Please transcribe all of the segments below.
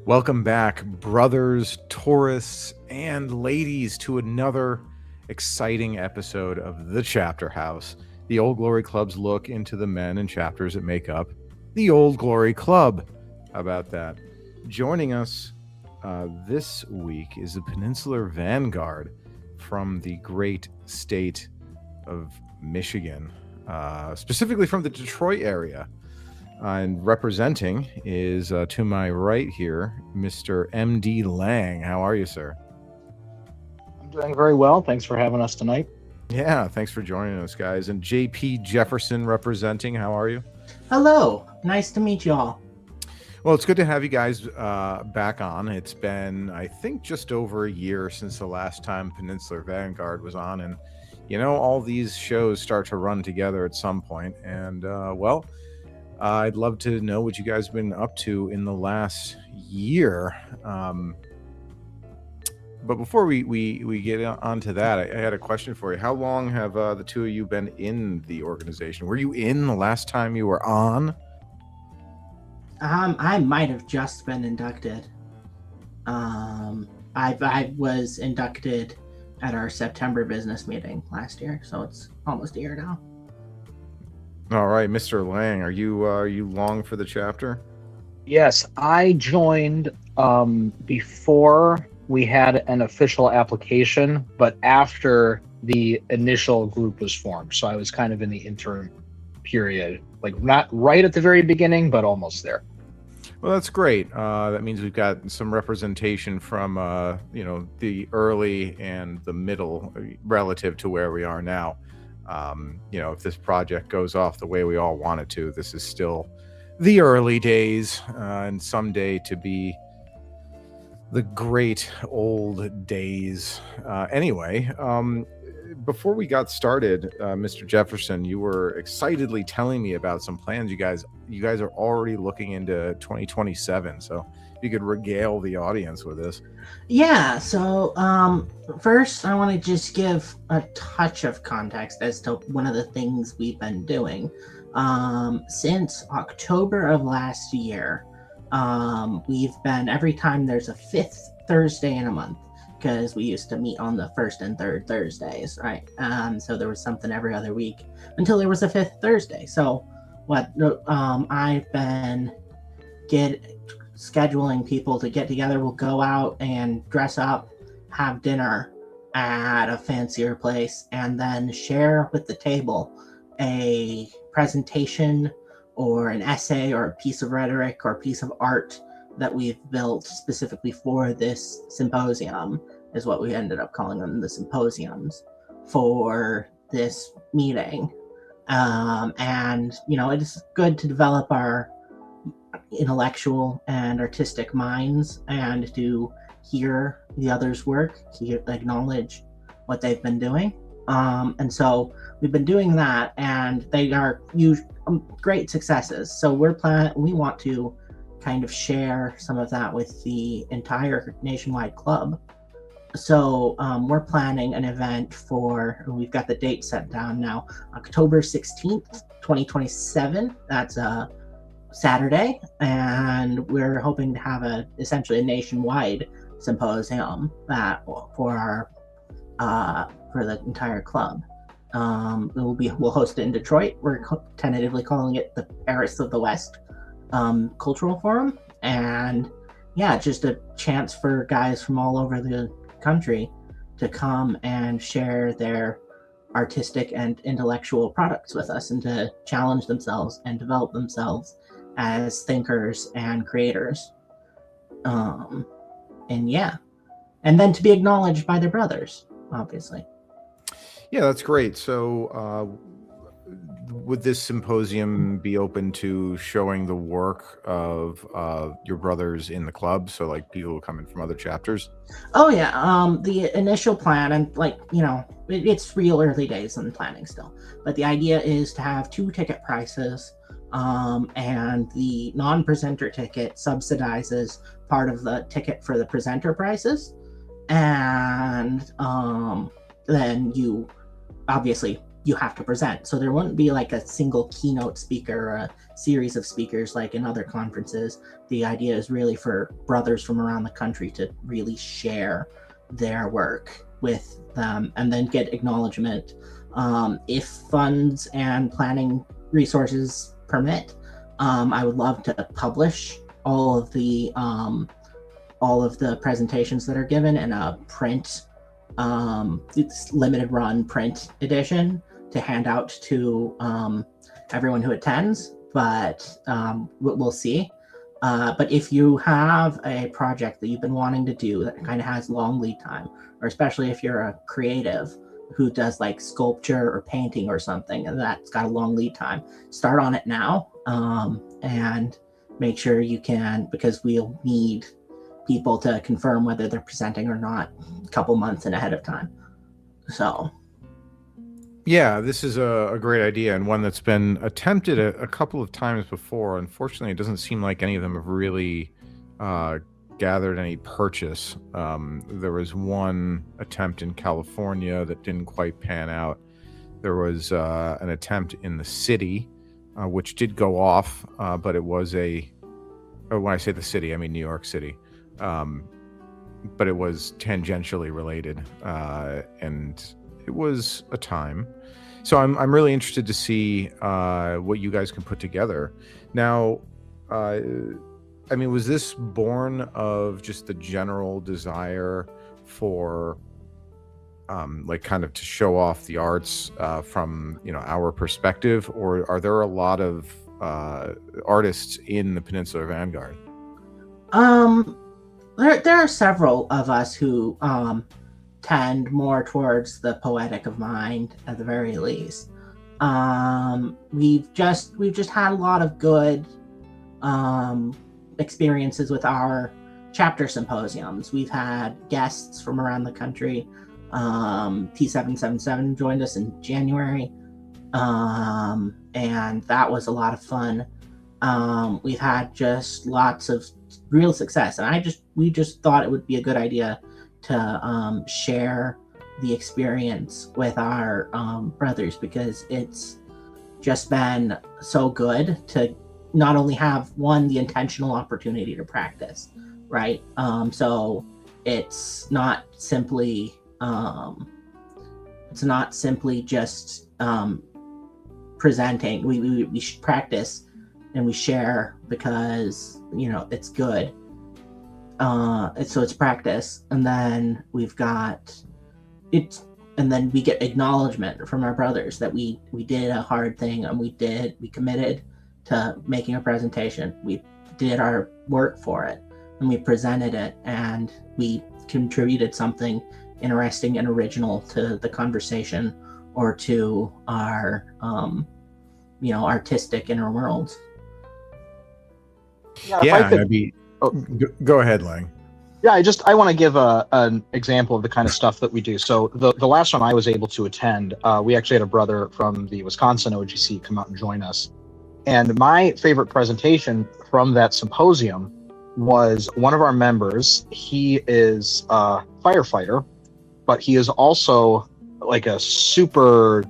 Welcome back, brothers, tourists, and ladies, to another exciting episode of The Chapter House, the Old Glory Club's look into the men and chapters that make up the Old Glory Club. How about that? Joining us this week is the Peninsular Vanguard from the great state of Michigan, specifically from the Detroit area. And representing is to my right here, Mr. M.D. Lang. How are you, sir? I'm doing very well. Thanks for having us tonight. Yeah, thanks for joining us, guys. And J.P. Jefferson representing. How are you? Hello. Nice to meet you all. Well, it's good to have you guys back on. It's been, I think, just over a year since the last time Peninsular Vanguard was on. And, you know, all these shows start to run together at some point. And, I'd love to know what you guys have been up to in the last year. But before we get onto that, I had a question for you. How long have the two of you been in the organization? Were you in the last time you were on? I might have just been inducted. I was inducted at our September business meeting last year, so it's almost a year now. All right, Mr. Lang, are you long for the chapter? Yes, I joined before we had an official application, but after the initial group was formed. So I was kind of in the interim period, like not right at the very beginning, but almost there. Well, that's great. That means we've got some representation from the early and the middle relative to where we are now. If this project goes off the way we all want it to, this is still the early days, and someday to be the great old days. Anyway, before we got started, Mr. Jefferson, you were excitedly telling me about some plans. You guys are already looking into 2027. So if you could regale the audience with this. Yeah, so first I want to just give a touch of context as to one of the things we've been doing. Since October of last year, we've been, every time there's a fifth Thursday in a month, because we used to meet on the first and third Thursdays, right? So there was something every other week until there was a fifth Thursday. So I've been scheduling people to get together. We'll go out and dress up, have dinner at a fancier place, and then share with the table a presentation or an essay or a piece of rhetoric or a piece of art that we've built specifically for this symposium, is what we ended up calling them, the symposiums, for this meeting. And it is good to develop our intellectual and artistic minds and to hear the others' work, acknowledge what they've been doing. And so we've been doing that, and they are great successes. So we want to kind of share some of that with the entire nationwide club. So we're planning an event we've got the date set down now, October 16th, 2027. That's a Saturday, and we're hoping to have essentially a nationwide symposium for the entire club. We'll host it in Detroit. We're tentatively calling it the Paris of the West Cultural Forum, and just a chance for guys from all over the country to come and share their artistic and intellectual products with us, and to challenge themselves and develop themselves as thinkers and creators. And then to be acknowledged by their brothers, obviously. Yeah, that's great. So would this symposium be open to showing the work of your brothers in the club? So like people who come in from other chapters? Oh yeah. The initial plan, and it's real early days in planning still, but the idea is to have 2 ticket prices, and the non-presenter ticket subsidizes part of the ticket for the presenter prices. And then you obviously you have to present. So there wouldn't be like a single keynote speaker or a series of speakers like in other conferences. The idea is really for brothers from around the country to really share their work with them and then get acknowledgement. If funds and planning resources permit, I would love to publish all of the presentations that are given in a print, it's limited run print edition to hand out to everyone who attends, but we'll see. But if you have a project that you've been wanting to do that kind of has long lead time, or especially if you're a creative who does like sculpture or painting or something, and that's got a long lead time, start on it now, and make sure you can, because we'll need people to confirm whether they're presenting or not a couple months in ahead of time. So yeah, this is a great idea, and one that's been attempted a couple of times before. Unfortunately, it doesn't seem like any of them have really gathered any purchase. There was one attempt in California that didn't quite pan out. There was an attempt in the city, which did go off, but it was when I say the city, I mean New York City. But it was tangentially related, and it was a time. So I'm really interested to see what you guys can put together. Now, I mean, was this born of just the general desire for like kind of to show off the arts from our perspective, or are there a lot of artists in the Peninsular Vanguard? There are several of us who tend more towards the poetic of mind, at the very least. We've just had a lot of good experiences with our chapter symposiums. We've had guests from around the country. T777 joined us in January, and that was a lot of fun. We've had just lots of real success, and we just thought it would be a good idea to share the experience with our brothers, because it's just been so good to not only have the intentional opportunity to practice, right? So it's not simply just presenting. We should practice and we share because it's good. So it's practice, and then we've got it, and then we get acknowledgement from our brothers that we did a hard thing, and we committed to making a presentation. We did our work for it, and we presented it, and we contributed something interesting and original to the conversation or to our artistic inner worlds. Go ahead, Lang. Yeah, I want to give an example of the kind of stuff that we do. So the last one I was able to attend, we actually had a brother from the Wisconsin OGC come out and join us. And my favorite presentation from that symposium was one of our members. He is a firefighter, but he is also like a super,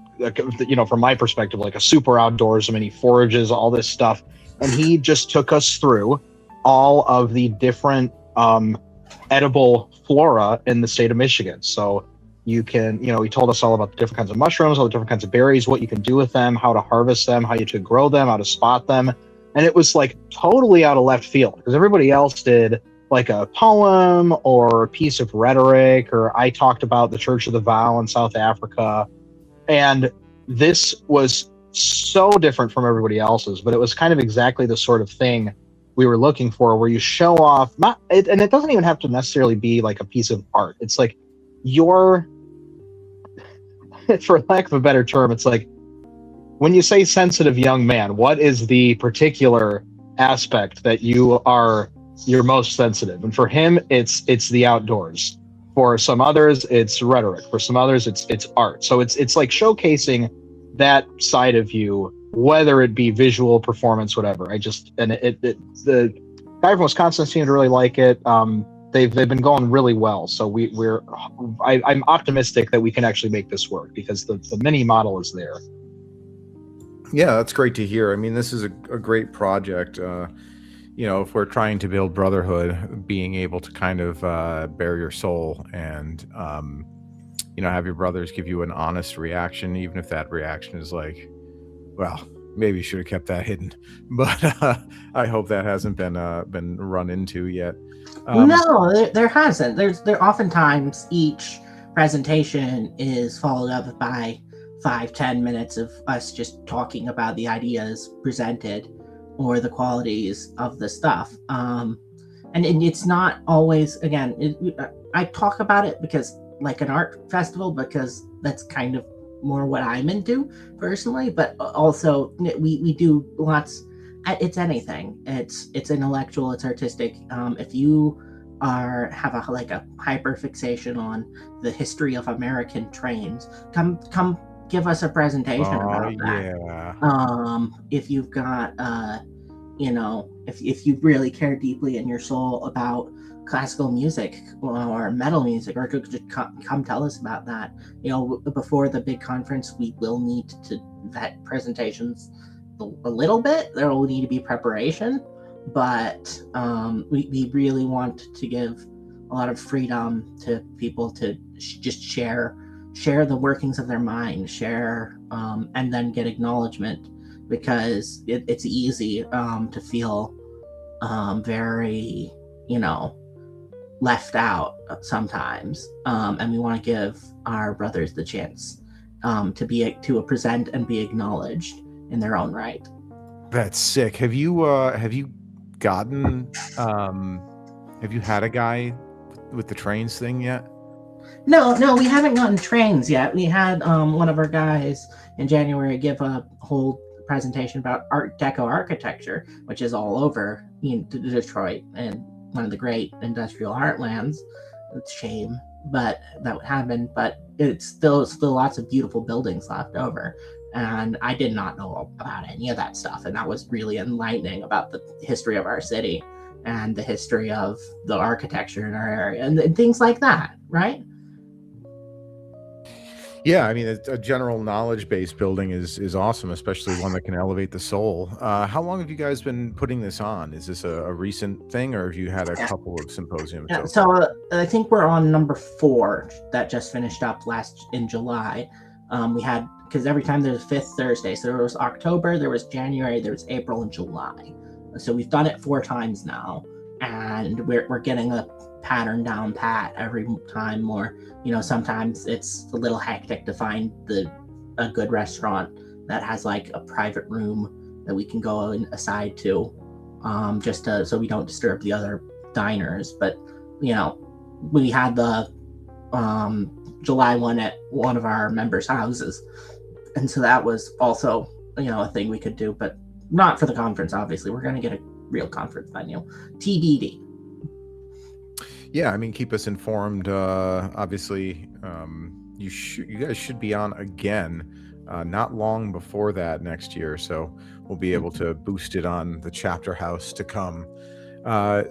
from my perspective, like a super outdoorsman. He forages all this stuff. And he just took us through all of the different edible flora in the state of Michigan. So you can, he told us all about the different kinds of mushrooms, all the different kinds of berries, what you can do with them, how to harvest them, how you to grow them, how to spot them. And it was like totally out of left field, because everybody else did like a poem or a piece of rhetoric, or I talked about the Church of the Vow in South Africa. And this was so different from everybody else's, but it was kind of exactly the sort of thing we were looking for, where you show off, and it doesn't even have to necessarily be like a piece of art. It's like for lack of a better term, it's like when you say sensitive young man, what is the particular aspect that you're most sensitive? And for him, it's the outdoors. For some others, it's rhetoric. For some others, it's art. So it's like showcasing that side of you, whether it be visual, performance, whatever. The guy from Wisconsin seemed to really like it. they've been going really well. So I'm optimistic that we can actually make this work because the mini model is there. Yeah, that's great to hear. I mean, this is a great project. If we're trying to build brotherhood, being able to kind of bare your soul and have your brothers give you an honest reaction, even if that reaction is like, well, maybe you should have kept that hidden. But I hope that hasn't been run into yet. No, there hasn't. There oftentimes each presentation is followed up by 5-10 minutes of us just talking about the ideas presented or the qualities of the stuff. And it's not always, again, I talk about it because like an art festival, because that's kind of more what I'm into personally, but also we do lots. It's anything. It's intellectual, it's artistic. If you have a hyper fixation on the history of American trains, come give us a presentation about that. Yeah. If you've got if you really care deeply in your soul about classical music or metal music, or just come tell us about that. Before the big conference, we will need to vet presentations a little bit. There will need to be preparation, but we really want to give a lot of freedom to people to just share the workings of their mind, share and then get acknowledgement, because it's easy to feel very left out sometimes, and we want to give our brothers the chance to present and be acknowledged in their own right. That's sick. Have you gotten have you had a guy with the trains thing yet? No, we haven't gotten trains yet. We had one of our guys in January give a whole presentation about Art Deco architecture, which is all over Detroit and one of the great industrial heartlands. It's a shame, but that would happen. But it's still lots of beautiful buildings left over. And I did not know about any of that stuff. And that was really enlightening about the history of our city and the history of the architecture in our area and things like that, right? Yeah, I mean, a general knowledge-based building is awesome, especially one that can elevate the soul. How long have you guys been putting this on? Is this a recent thing, or have you had a couple of symposiums? Yeah, so I think we're on number 4 that just finished up in July. We had, because every time there's a 5th Thursday, so there was October, there was January, there was April, and July. So we've done it 4 times now, and we're getting a pattern down pat every time more. Sometimes it's a little hectic to find a good restaurant that has like a private room that we can go aside to, so we don't disturb the other diners. But we had the July one at one of our members' houses, and so that was also a thing we could do, but not for the conference. Obviously, we're going to get a real conference venue, TBD. Yeah, I mean, keep us informed. Obviously, you guys should be on again, not long before that next year. So we'll be able to boost it on the chapter house to come. Over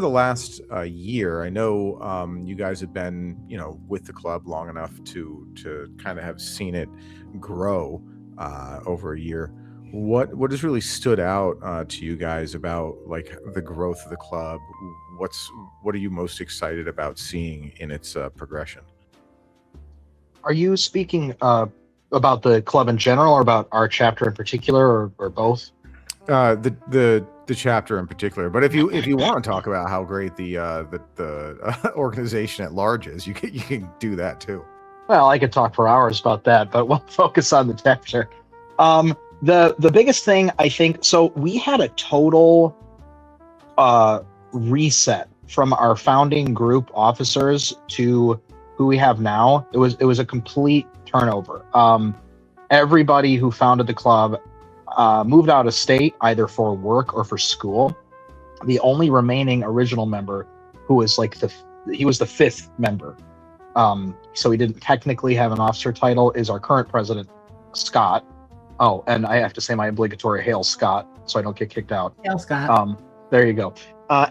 the last year, I know you guys have been, with the club long enough to kind of have seen it grow over a year. What has really stood out to you guys about like the growth of the club? What are you most excited about seeing in its progression? Are you speaking about the club in general, or about our chapter in particular, or both? The chapter in particular. But if you want to talk about how great the organization at large is, you can do that too. Well, I could talk for hours about that, but we'll focus on the chapter. The biggest thing, I think, so we had a total reset from our founding group officers to who we have now. It was a complete turnover. Everybody who founded the club moved out of state, either for work or for school. The only remaining original member, who was he was the 5th member, so he didn't technically have an officer title, is our current president, Scott. Oh, and I have to say my obligatory hail, Scott, so I don't get kicked out. Hail, Scott. There you go.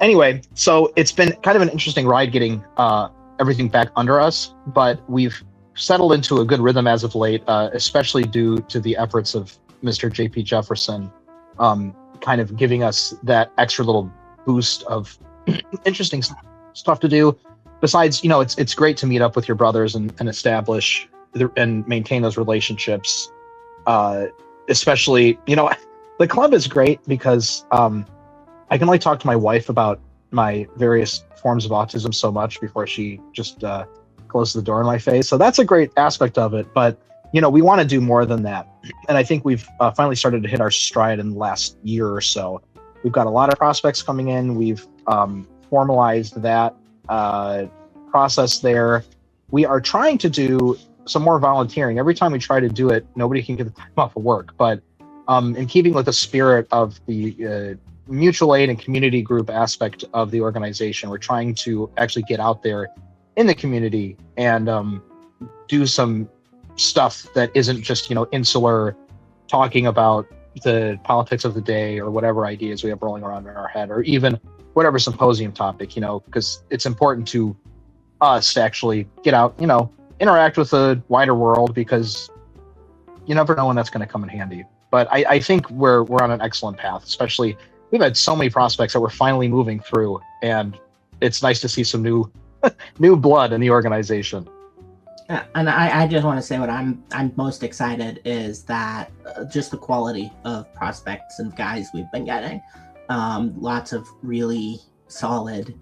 Anyway, so it's been kind of an interesting ride getting everything back under us, but we've settled into a good rhythm as of late, especially due to the efforts of Mr. J.P. Jefferson, kind of giving us that extra little boost of interesting stuff to do. Besides, it's great to meet up with your brothers and establish and maintain those relationships. Especially, the club is great because I can only talk to my wife about my various forms of autism so much before she just closes the door in my face. So that's a great aspect of it. But, we want to do more than that. And I think we've finally started to hit our stride in the last year or so. We've got a lot of prospects coming in. We've formalized that process there. We are trying to do some more volunteering. Every time we try to do it, nobody can get the time off of work. But in keeping with the spirit of the mutual aid and community group aspect of the organization, we're trying to actually get out there in the community and do some stuff that isn't just, insular, talking about the politics of the day or whatever ideas we have rolling around in our head, or even whatever symposium topic, because it's important to us to actually get out, interact with the wider world, because you never know when that's going to come in handy. But I think we're on an excellent path. Especially, we've had so many prospects that we're finally moving through, and it's nice to see some new blood in the organization. Yeah, and I just want to say what I'm most excited is that just the quality of prospects and guys we've been getting. Lots of really solid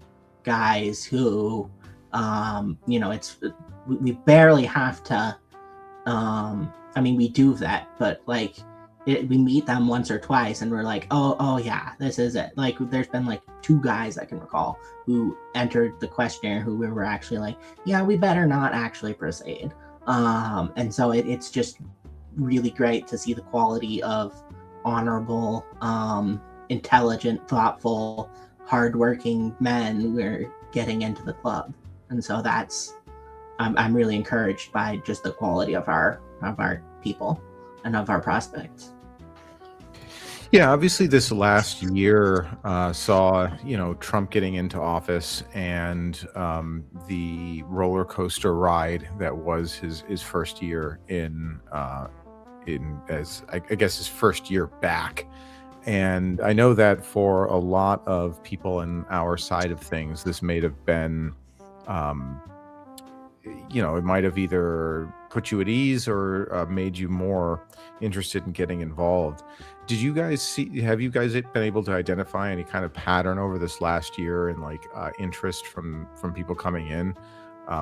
guys who, we barely have to. We do that, but we meet them once or twice, and we're like, oh yeah, this is it. Like, there's been 2 guys I can recall who entered the questionnaire who we were actually like, yeah, we better not actually proceed. And so it's just really great to see the quality of honorable, intelligent, thoughtful, hardworking men we're getting into the club. And so I'm really encouraged by just the quality of our people and of our prospects. Yeah, obviously this last year saw, Trump getting into office and the roller coaster ride that was his first year in as I guess his first year back. And I know that for a lot of people in our side of things, this may have been, it might have either put you at ease or made you more interested in getting involved. Have you guys been able to identify any kind of pattern over this last year in interest from people coming in?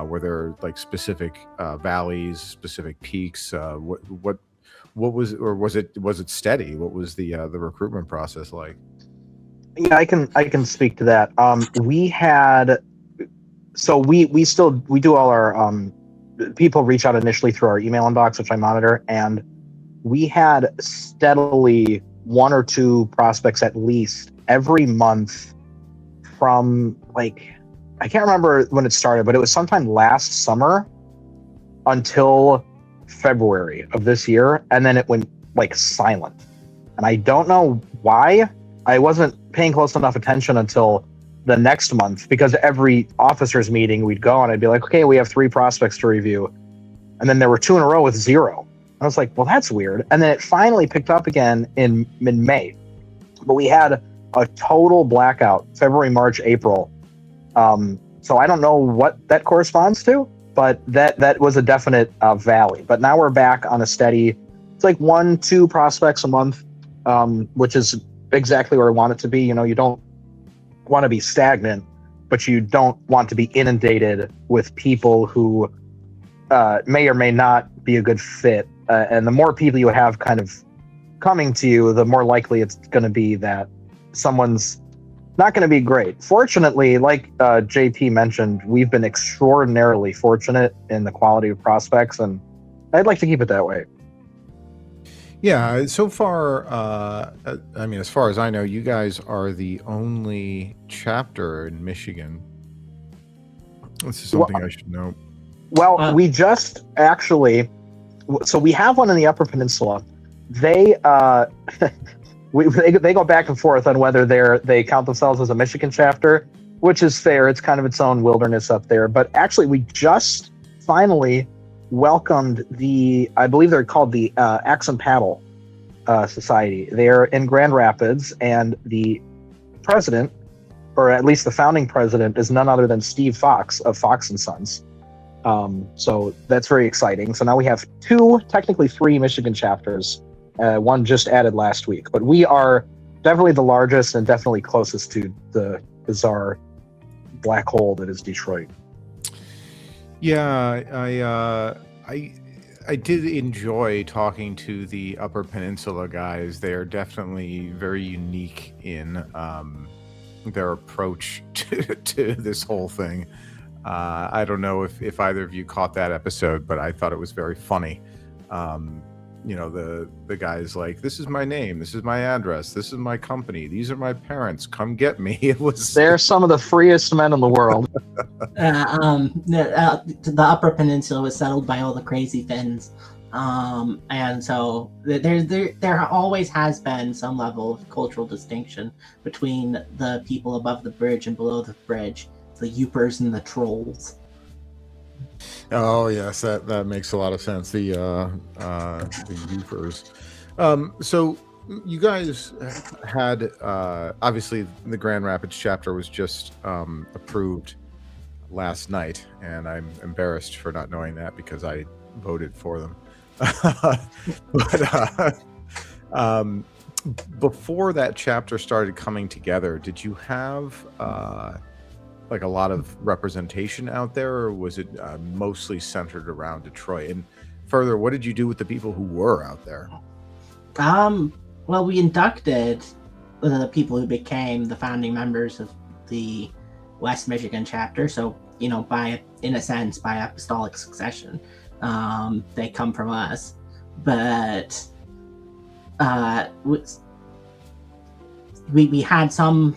Were there specific valleys, specific peaks? What was, or was it steady? What was the recruitment process like? Yeah, I can speak to that. We do all our people reach out initially through our email inbox, which I monitor, and we had steadily 1 or 2 prospects at least every month from I can't remember when it started, but it was sometime last summer until February of this year, and then it went silent. And I don't know why. I wasn't paying close enough attention until the next month, because every officers meeting we'd go and I'd be like, okay, we have 3 prospects to review. And then there were 2 in a row with 0. I was like, well, that's weird. And then it finally picked up again in mid-May. But we had a total blackout, February, March, April. So I don't know what that corresponds to, but that was a definite valley. But now we're back on a steady, it's 1-2 prospects a month, which is exactly where I want it to be. You don't want to be stagnant, but you don't want to be inundated with people who may or may not be a good fit. And the more people you have kind of coming to you, the more likely it's going to be that someone's not going to be great. Fortunately, like JP mentioned, we've been extraordinarily fortunate in the quality of prospects, and I'd like to keep it that way. Yeah, so far, as far as I know, you guys are the only chapter in Michigan. This is something I should know. Well, we just actually, so we have one in the Upper Peninsula. They, they go back and forth on whether they count themselves as a Michigan chapter, which is fair. It's kind of its own wilderness up there. But actually, we just finally welcomed I believe they're called the Axe and Paddle Society. They're in Grand Rapids, and the president, or at least the founding president, is none other than Steve Fox of Fox and Sons. So that's very exciting. So now we have technically three Michigan chapters. One just added last week, but we are definitely the largest and definitely closest to the bizarre black hole that is Detroit. Yeah, I did enjoy talking to the Upper Peninsula guys. They are definitely very unique in their approach to this whole thing. I don't know if either of you caught that episode, but I thought it was very funny. The guy's like, this is my name, this is my address, this is my company, these are my parents, come get me. They're some of the freest men in the world. The Upper Peninsula was settled by all the crazy Finns, and so there always has been some level of cultural distinction between the people above the bridge and below the bridge, the Yoopers and the Trolls. Oh yes, that makes a lot of sense. The Yoopers. So you guys had obviously the Grand Rapids chapter was just approved last night, and I'm embarrassed for not knowing that because I voted for them. But before that chapter started coming together, did you have like a lot of representation out there, or was it mostly centered around Detroit? And further, what did you do with the people who were out there? Well, we inducted the people who became the founding members of the West Michigan chapter. So, in a sense, by apostolic succession, they come from us. But we had some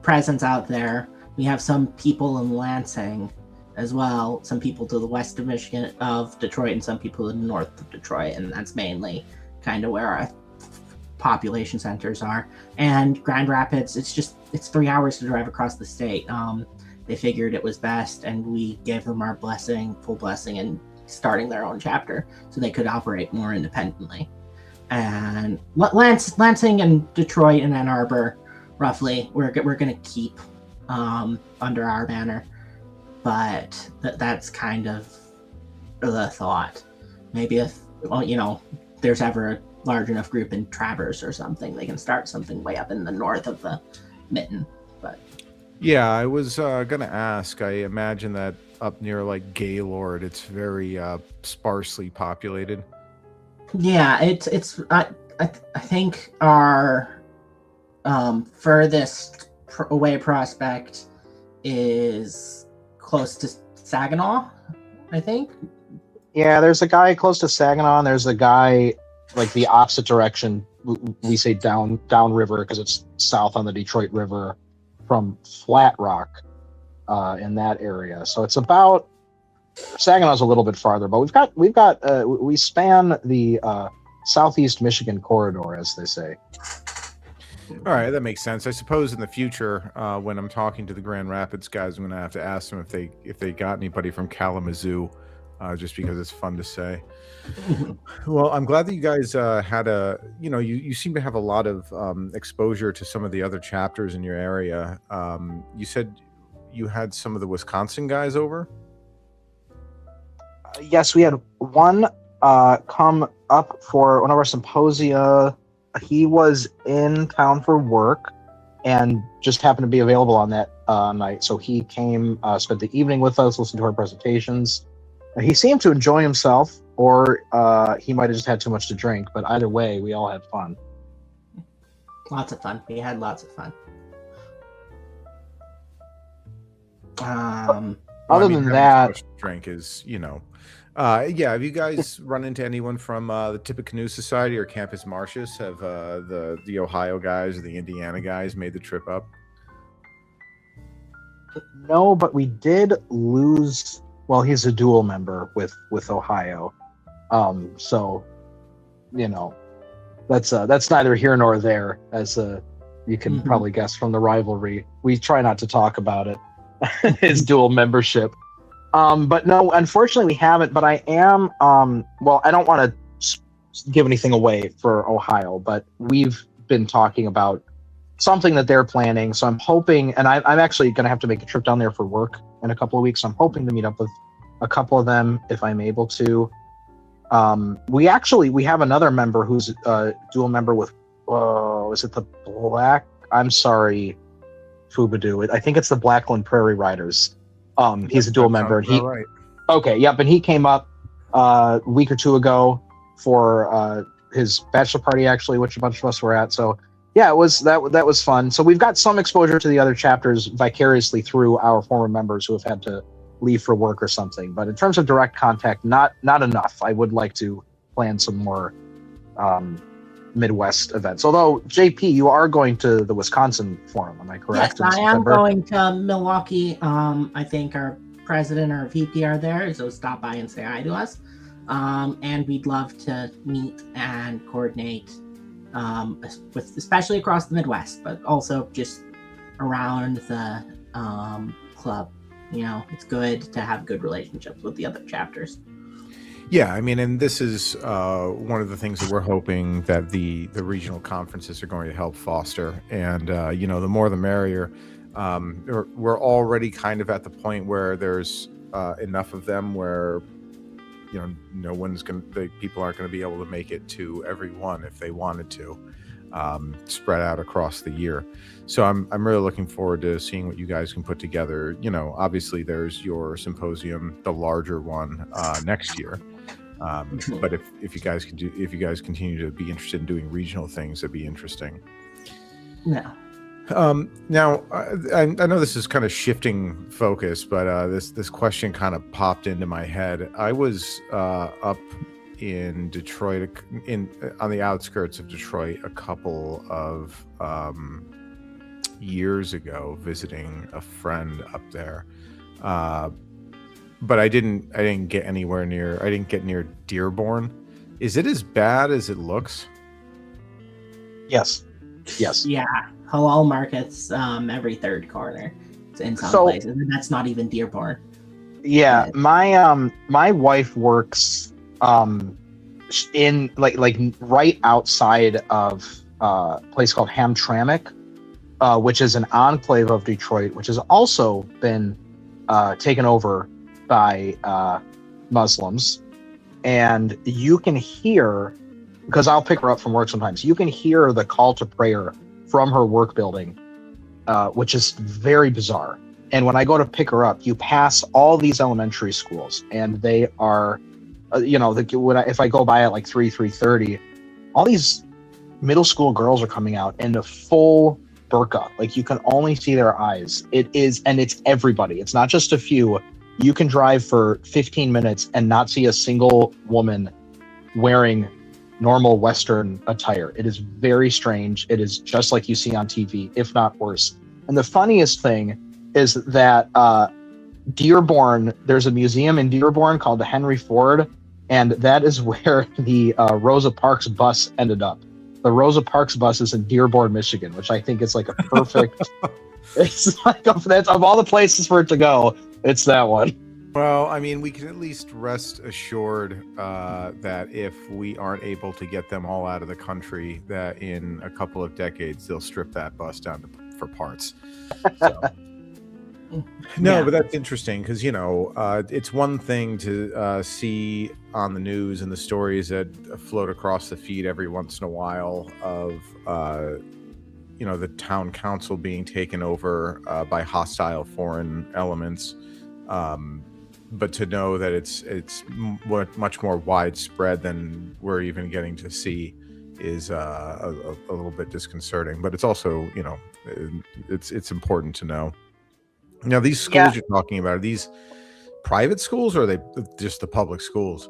presence out there. We have some people in Lansing as well, some people to the west of Detroit, and some people to the north of Detroit, and that's mainly kind of where our population centers are. And Grand Rapids, it's 3 hours to drive across the state. They figured it was best, and we gave them our full blessing in starting their own chapter so they could operate more independently. And Lansing and Detroit and Ann Arbor, roughly, we're going to keep under our banner, but that's kind of the thought. Maybe if there's ever a large enough group in Traverse or something, they can start something way up in the north of the mitten. But yeah, I was gonna ask. I imagine that up near like Gaylord, it's very sparsely populated. Yeah, it's I think our furthest away prospect is close to Saginaw, I think. Yeah, there's a guy close to Saginaw, and there's a guy like the opposite direction. We say down river because it's south on the Detroit River from Flat Rock in that area. So it's about Saginaw's a little bit farther, but we span the southeast Michigan corridor, as they say. All right, that makes sense. I suppose in the future, when I'm talking to the Grand Rapids guys, I'm going to have to ask them if they got anybody from Kalamazoo, just because it's fun to say. Well, I'm glad that you guys had you seem to have a lot of exposure to some of the other chapters in your area. You said you had some of the Wisconsin guys over? Yes, we had one come up for one of our symposia. He was in town for work and just happened to be available on that night. So he came, spent the evening with us, listened to our presentations. He seemed to enjoy himself, or he might have just had too much to drink. But either way, we all had fun. Lots of fun. We had lots of fun. Other than that, drink is, have you guys run into anyone from the Tippecanoe Society or Campus Martius? Have the Ohio guys or the Indiana guys made the trip up? No, but we did lose. Well, he's a dual member with Ohio, so that's neither here nor there, as you can probably guess from the rivalry. We try not to talk about it. His dual membership. But no, unfortunately we haven't. But I am. Well, I don't want to give anything away for Ohio, but we've been talking about something that they're planning. So I'm hoping, and I'm actually going to have to make a trip down there for work in a couple of weeks. So I'm hoping to meet up with a couple of them if I'm able to. We have another member who's a dual member with, is it the Black? I'm sorry, Fubadoo. I think it's the Blackland Prairie Riders. He's a dual member. Right. Okay, yep, and he came up a week or two ago for his bachelor party, actually, which a bunch of us were at. So yeah, that was fun. So we've got some exposure to the other chapters vicariously through our former members who have had to leave for work or something. But in terms of direct contact, not enough. I would like to plan some more Midwest events. Although, JP, you are going to the Wisconsin Forum, am I correct? Yes, I am going to Milwaukee. I think our president or VP are there, so stop by and say hi to us. And we'd love to meet and coordinate, especially across the Midwest, but also just around the club. You know, it's good to have good relationships with the other chapters. Yeah, I mean, and this is one of the things that we're hoping that the regional conferences are going to help foster. And, the more the merrier. We're already kind of at the point where there's enough of them where, people aren't going to be able to make it to every one if they wanted to, spread out across the year. So I'm really looking forward to seeing what you guys can put together. Obviously there's your symposium, the larger one, next year. But if you guys continue to be interested in doing regional things, it'd be interesting. Yeah. Now I know this is kind of shifting focus, but this question kind of popped into my head. I was up in Detroit, on the outskirts of Detroit, a couple of years ago, visiting a friend up there. But I didn't get anywhere near. I didn't get near Dearborn. Is it as bad as it looks? Yes. Yeah, halal markets every third corner in some places, and that's not even Dearborn. Yeah, my wife works in like right outside of a place called Hamtramck, which is an enclave of Detroit, which has also been taken over by Muslims. And you can hear, because I'll pick her up from work sometimes, you can hear the call to prayer from her work building, which is very bizarre. And when I go to pick her up, you pass all these elementary schools, and they are, if I go by at like 3:30, all these middle school girls are coming out in a full burqa. Like, you can only see their eyes. It's everybody. It's not just a few. You can drive for 15 minutes and not see a single woman wearing normal Western attire. It is very strange. It is just like you see on TV, if not worse. And the funniest thing is that Dearborn, there's a museum in Dearborn called the Henry Ford, and that is where the Rosa Parks bus ended up. The Rosa Parks bus is in Dearborn, Michigan, which I think is like a perfect. It's like that's of all the places for it to go, it's that one. Well, I mean, we can at least rest assured that if we aren't able to get them all out of the country, that in a couple of decades they'll strip that bus down for parts. So. No, yeah. But that's interesting because, it's one thing to see on the news and the stories that float across the feed every once in a while of, the town council being taken over by hostile foreign elements. But to know that it's much more widespread than we're even getting to see is a little bit disconcerting. But it's also, it's important to know. Now, these schools you're talking about, are these private schools or are they just the public schools?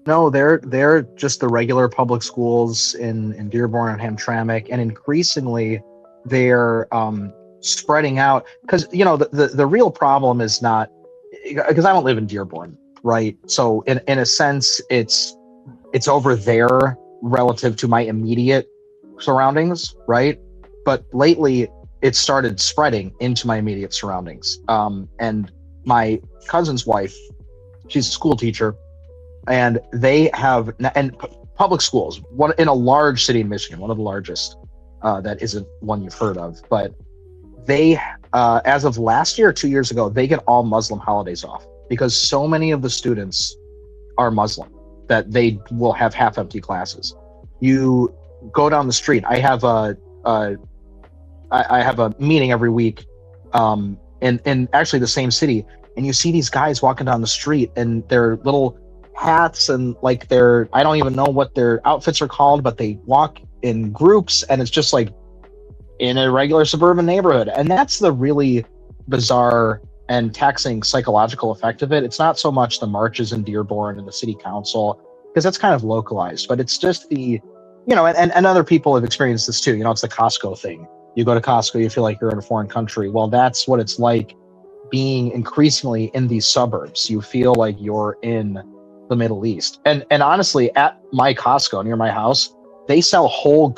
No, they're just the regular public schools in Dearborn and Hamtramck, and increasingly they're spreading out because the real problem is not because I don't live in Dearborn, right? So in a sense, it's over there relative to my immediate surroundings, right? But lately, it started spreading into my immediate surroundings. And my cousin's wife, she's a school teacher, and they have public schools, one in a large city in Michigan, one of the largest. That isn't one you've heard of, but they, as of last year or 2 years ago, they get all Muslim holidays off because so many of the students are Muslim that they will have half-empty classes. You go down the street. I have a meeting every week, in actually the same city, and you see these guys walking down the street in their little hats and like I don't even know what their outfits are called, but they walk in groups, and it's just like in a regular suburban neighborhood. And that's the really bizarre and taxing psychological effect of it. It's not so much the marches in Dearborn and the city council, because that's kind of localized, but it's just the, and other people have experienced this too. It's the Costco thing. You go to Costco, you feel like you're in a foreign country. Well, that's what it's like being increasingly in these suburbs. You feel like you're in the Middle East. And honestly, at my Costco near my house, they sell whole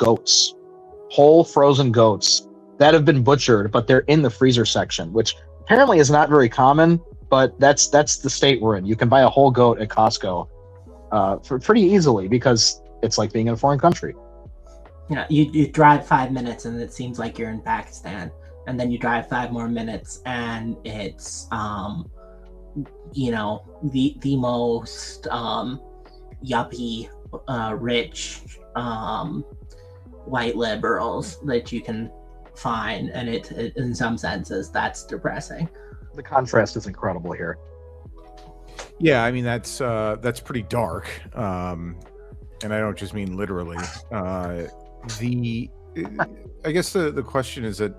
frozen goats that have been butchered, but they're in the freezer section, which apparently is not very common, but that's the state we're in. You can buy a whole goat at Costco for pretty easily because it's like being in a foreign country. Yeah, you drive 5 minutes and it seems like you're in Pakistan, and then you drive 5 more minutes and it's the most yuppie rich white liberals that you can find, and it in some senses that's depressing. The contrast is incredible here. Yeah, I mean that's pretty dark, and I don't just mean literally. I guess the question is that,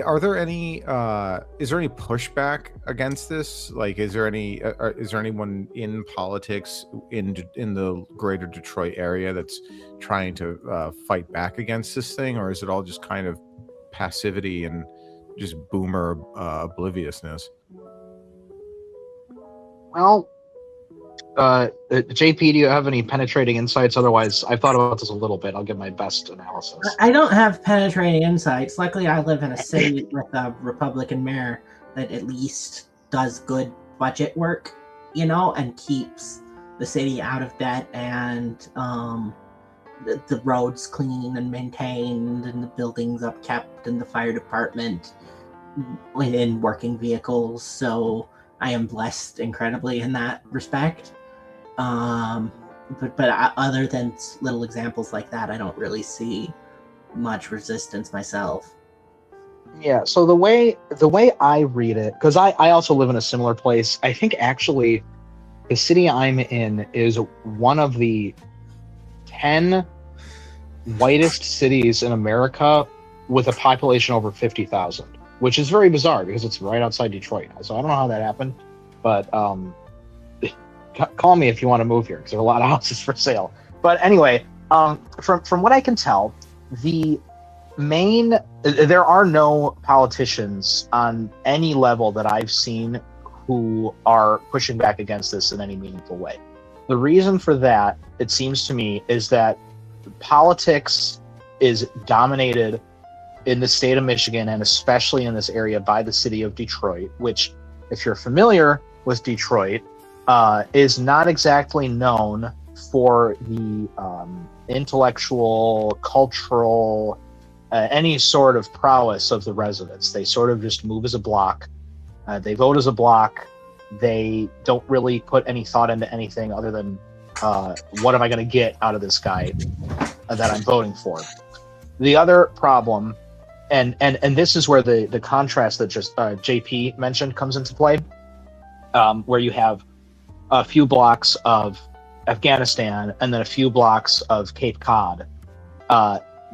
are there any is there any pushback against this? Like, is there anyone in politics in the greater Detroit area that's trying to fight back against this thing, or is it all just kind of passivity and just boomer obliviousness? Well, JP, do you have any penetrating insights? Otherwise, I've thought about this a little bit. I'll give my best analysis. I don't have penetrating insights. Luckily, I live in a city with a Republican mayor that at least does good budget work, and keeps the city out of debt, and the roads clean and maintained, and the buildings upkept, and the fire department in working vehicles. So I am blessed incredibly in that respect. But other than little examples like that, I don't really see much resistance myself. Yeah, so the way I read it, because I also live in a similar place, I think actually the city I'm in is one of the 10 whitest cities in America with a population over 50,000, which is very bizarre because it's right outside Detroit. So I don't know how that happened, but call me if you want to move here because there are a lot of houses for sale. But anyway, from what I can tell, there are no politicians on any level that I've seen who are pushing back against this in any meaningful way. The reason for that, it seems to me, is that politics is dominated in the state of Michigan, and especially in this area, by the city of Detroit, which, if you're familiar with Detroit, is not exactly known for the intellectual, cultural, any sort of prowess of the residents. They sort of just move as a block. They vote as a block. They don't really put any thought into anything other than what am I going to get out of this guy that I'm voting for. The other problem, and this is where the contrast that just JP mentioned comes into play, where you have a few blocks of Afghanistan and then a few blocks of Cape Cod.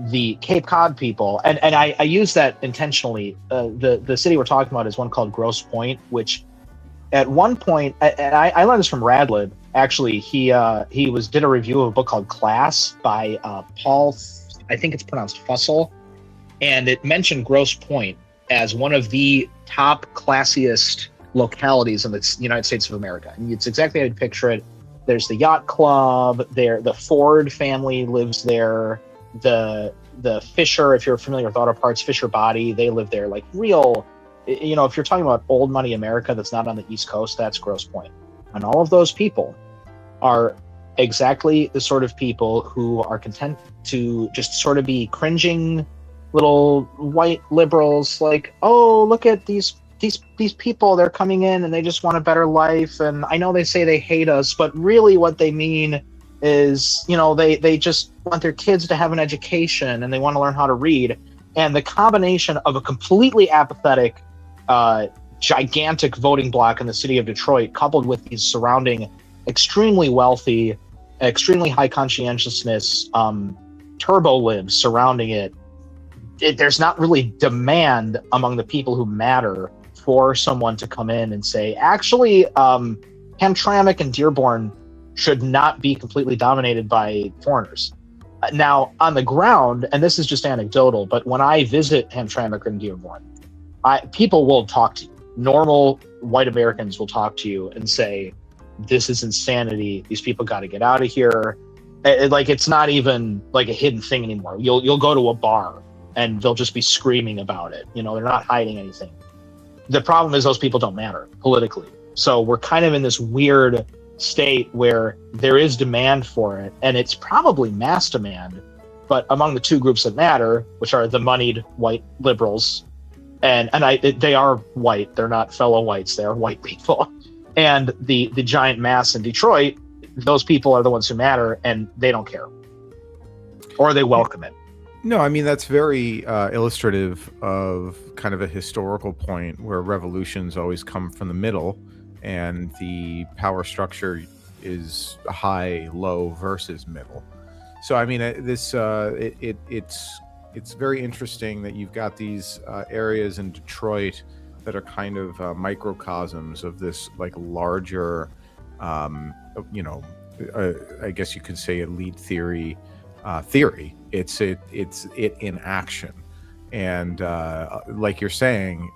The Cape Cod people, and I use that intentionally. The city we're talking about is one called Grosse Pointe, which at one point, and I learned this from Radlib. Actually, he did a review of a book called Class by Paul, I think it's pronounced Fussell, and it mentioned Grosse Pointe as one of the top classiest localities in the United States of America. And it's exactly how you'd picture it. there's the yacht club there. The Ford family lives there. The Fisher, if you're familiar with auto parts, Fisher Body, they live there. Like real, you know, if you're talking about old money America that's not on the East Coast, that's Grosse Pointe. And all of those people are exactly the sort of people who are content to just sort of be cringing little white liberals, like, oh, look at these people, they're coming in and they just want a better life. And I know they say they hate us, but really what they mean is, you know, they just want their kids to have an education and they want to learn how to read. And the combination of a completely apathetic, gigantic voting bloc in the city of Detroit, coupled with these surrounding extremely wealthy, extremely high conscientiousness turbo libs surrounding it, there's not really demand among the people who matter for someone to come in and say, actually, Hamtramck and Dearborn should not be completely dominated by foreigners. Now, on the ground, and this is just anecdotal, but when I visit Hamtramck and Dearborn, people will talk to you. Normal white Americans will talk to you and say, this is insanity. These people got to get out of here. Like, it's not even like a hidden thing anymore. You'll go to a bar and they'll just be screaming about it. You know, they're not hiding anything. The problem is those people don't matter politically. So we're kind of in this weird state where there is demand for it, and it's probably mass demand, but among the two groups that matter, which are the moneyed white liberals, and they are white, they're not fellow whites, they are white people, and the giant mass in Detroit, those people are the ones who matter, and they don't care, or they welcome it. No, I mean, that's very illustrative of kind of a historical point where revolutions always come from the middle, and the power structure is high, low versus middle. So, I mean, it's very interesting that you've got these areas in Detroit that are kind of microcosms of this like larger, you know, I guess you could say elite theory. It's in action, and like you're saying,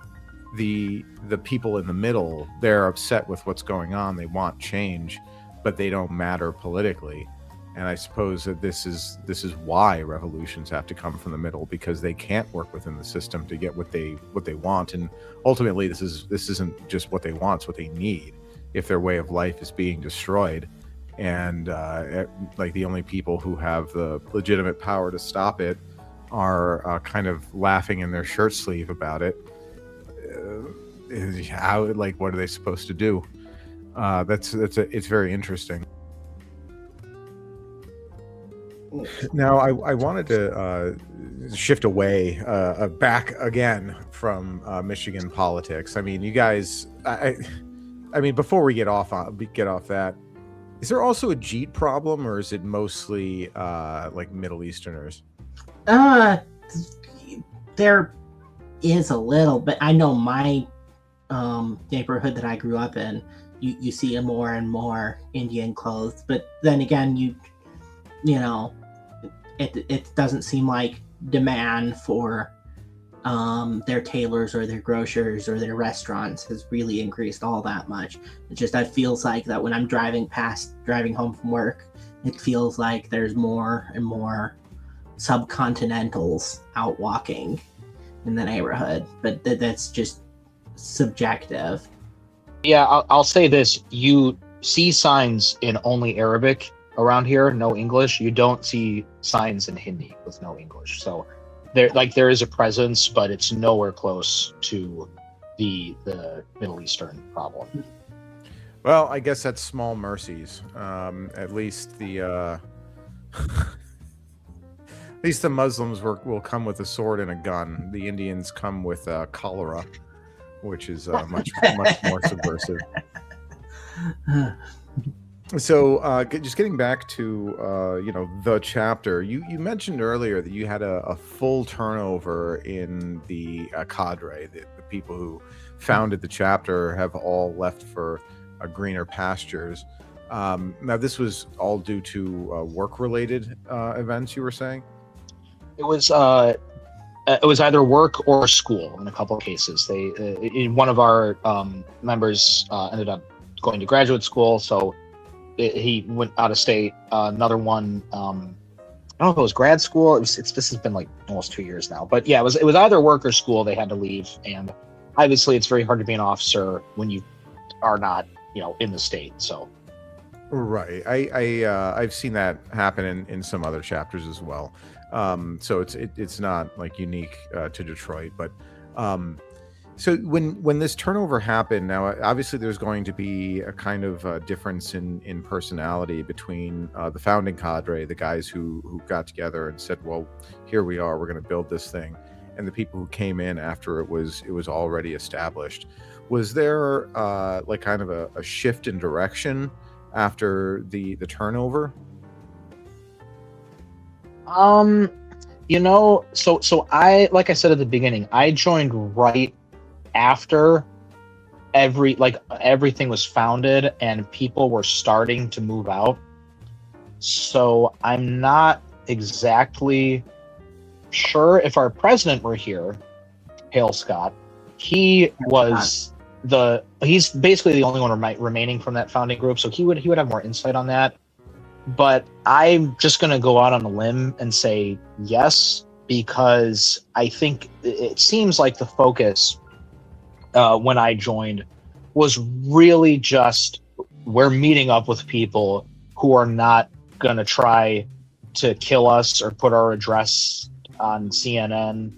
the people in the middle, they're upset with what's going on. They want change, but they don't matter politically. And I suppose that this is why revolutions have to come from the middle, because they can't work within the system to get what they want. And ultimately, this isn't just what they want; it's what they need if their way of life is being destroyed. And like the only people who have the legitimate power to stop it are kind of laughing in their shirt sleeve about it. How, like, what are they supposed to do? It's very interesting. Now, I wanted to shift away back again from Michigan politics. I mean, you guys, I mean, before we get off that, is there also a Jeet problem, or is it mostly like Middle Easterners? There is a little, but I know my neighborhood that I grew up in, you see more and more Indian clothes. But then again, you know, it doesn't seem like demand for their tailors or their grocers or their restaurants has really increased all that much. It just, it feels like that when I'm driving home from work, it feels like there's more and more subcontinentals out walking in the neighborhood, but that's just subjective. Yeah, I'll say this. You see signs in only Arabic around here, no English. You don't see signs in Hindi with no English. So there is a presence, but it's nowhere close to the Middle Eastern problem. Well, I guess that's small mercies. At least the Muslims will come with a sword and a gun. The Indians come with cholera, which is much more subversive. So, just getting back to the chapter, you mentioned earlier that you had a full turnover in the cadre. The people who founded the chapter have all left for greener pastures. Now, this was all due to work-related events, you were saying? It was either work or school in a couple of cases. One of our members ended up going to graduate school, so he went out of state. Another one, I don't know if it was grad school. This has been like almost 2 years now, but yeah, it was either work or school. They had to leave, and obviously it's very hard to be an officer when you are not, in the state. So. Right. I've seen that happen in some other chapters as well. So it's not like unique to Detroit, but so when this turnover happened, now obviously there's going to be a kind of difference in personality between the founding cadre, the guys who got together and said, well, here we are, we're going to build this thing, and the people who came in after it was already established. Was there like kind of a shift in direction after the turnover? So I, like I said at the beginning, I joined right after everything was founded and people were starting to move out. So I'm not exactly sure if our president were here, Hale Scott. He was he's basically the only one remaining from that founding group, so he would have more insight on that. But I'm just going to go out on a limb and say yes, because I think it seems like the focus when I joined was really just, we're meeting up with people who are not going to try to kill us or put our address on CNN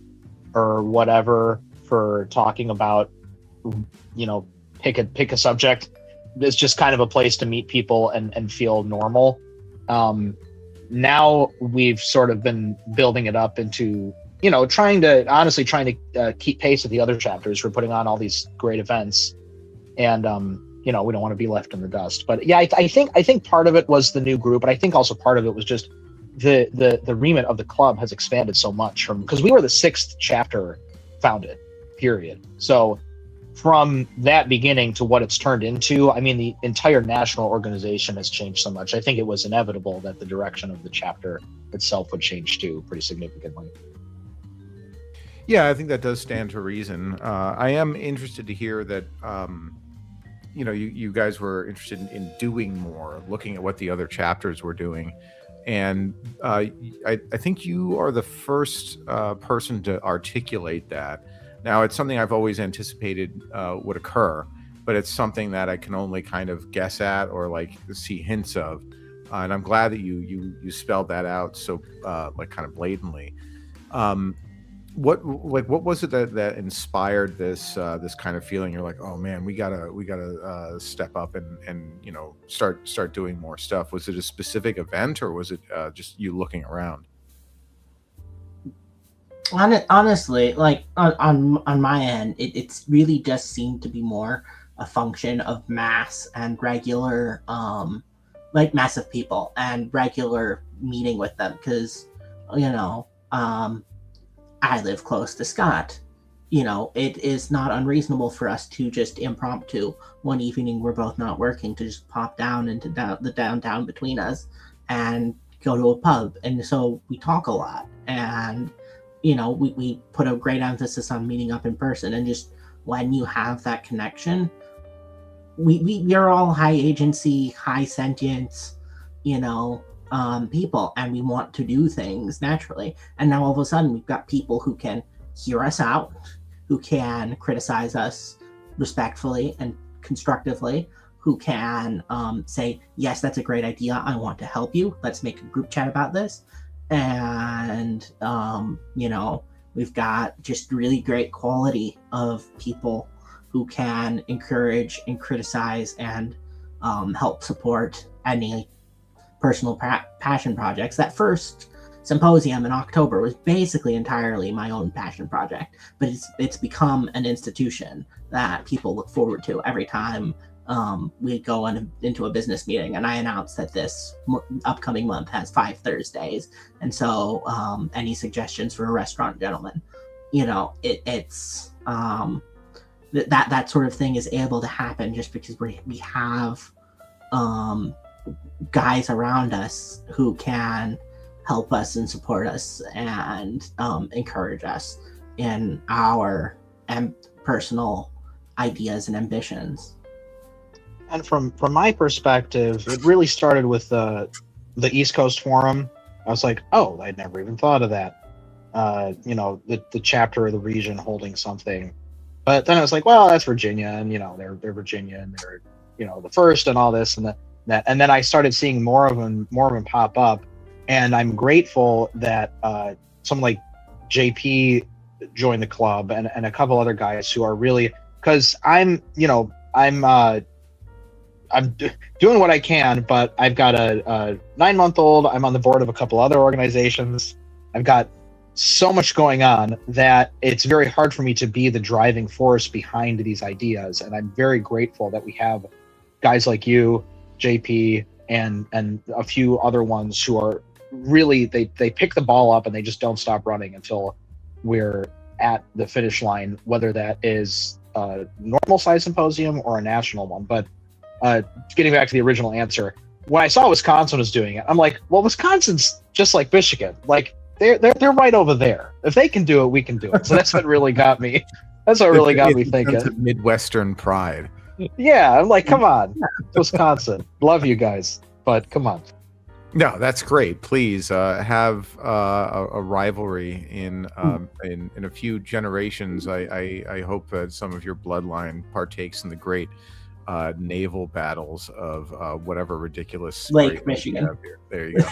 or whatever for talking about, pick a subject. It's just kind of a place to meet people and feel normal. Now we've sort of been building it up into, trying to keep pace with the other chapters. We're putting on all these great events, and we don't want to be left in the dust. But yeah, I think part of it was the new group, but I think also part of it was just the remit of the club has expanded so much because we were the 6th chapter founded, period. So from that beginning to what it's turned into, I mean, the entire national organization has changed so much. I think it was inevitable that the direction of the chapter itself would change too, pretty significantly. Yeah, I think that does stand to reason. I am interested to hear that, you guys were interested in doing more, looking at what the other chapters were doing. And I think you are the first person to articulate that. Now, it's something I've always anticipated would occur, but it's something that I can only kind of guess at or like see hints of. And I'm glad that you spelled that out so kind of blatantly. What was it that inspired this kind of feeling? You're like, oh man, we gotta step up and start doing more stuff. Was it a specific event, or was it just you looking around? Honestly, like on my end, it's really just seemed to be more a function of mass and regular, like massive people and regular meeting with them, because I live close to Scott. It is not unreasonable for us to just impromptu one evening we're both not working to just pop down into the downtown between us and go to a pub, and so we talk a lot, and we put a great emphasis on meeting up in person. And just when you have that connection, we are all high agency, high sentience, people, and we want to do things naturally. And now all of a sudden we've got people who can hear us out, who can criticize us respectfully and constructively, who can say, yes, that's a great idea, I want to help you, let's make a group chat about this. And we've got just really great quality of people who can encourage and criticize and help support any personal passion projects. That first symposium in October was basically entirely my own passion project, but it's become an institution that people look forward to every time we go into a business meeting, and I announced that this upcoming month has 5 Thursdays, and so any suggestions for a restaurant, gentlemen? It's that sort of thing is able to happen just because we have guys around us who can help us and support us and encourage us in our personal ideas and ambitions. And from my perspective, it really started with the East Coast Forum. I was like, oh, I'd never even thought of that. The chapter of the region holding something. But then I was like, well, that's Virginia, and they're Virginia, and they're the first, and all this and that. And then I started seeing more of them pop up, and I'm grateful that someone like JP joined the club, and a couple other guys who are really, because I'm doing what I can, but I've got a 9-month-old. I'm on the board of a couple other organizations. I've got so much going on that it's very hard for me to be the driving force behind these ideas. And I'm very grateful that we have guys like you, JP, and a few other ones who are really, they pick the ball up and they just don't stop running until we're at the finish line, whether that is a normal size symposium or a national one. But getting back to the original answer, when I saw Wisconsin was doing it, I'm like, well, Wisconsin's just like Michigan. Like, they're right over there. If they can do it, we can do it. So that's what really got me. That's what really got me thinking. Midwestern pride. Yeah, I'm like, come on, Wisconsin. Love you guys, but come on. No, that's great. Please have a rivalry in a few generations. I hope that some of your bloodline partakes in the great naval battles of whatever ridiculous Lake Michigan. There you go.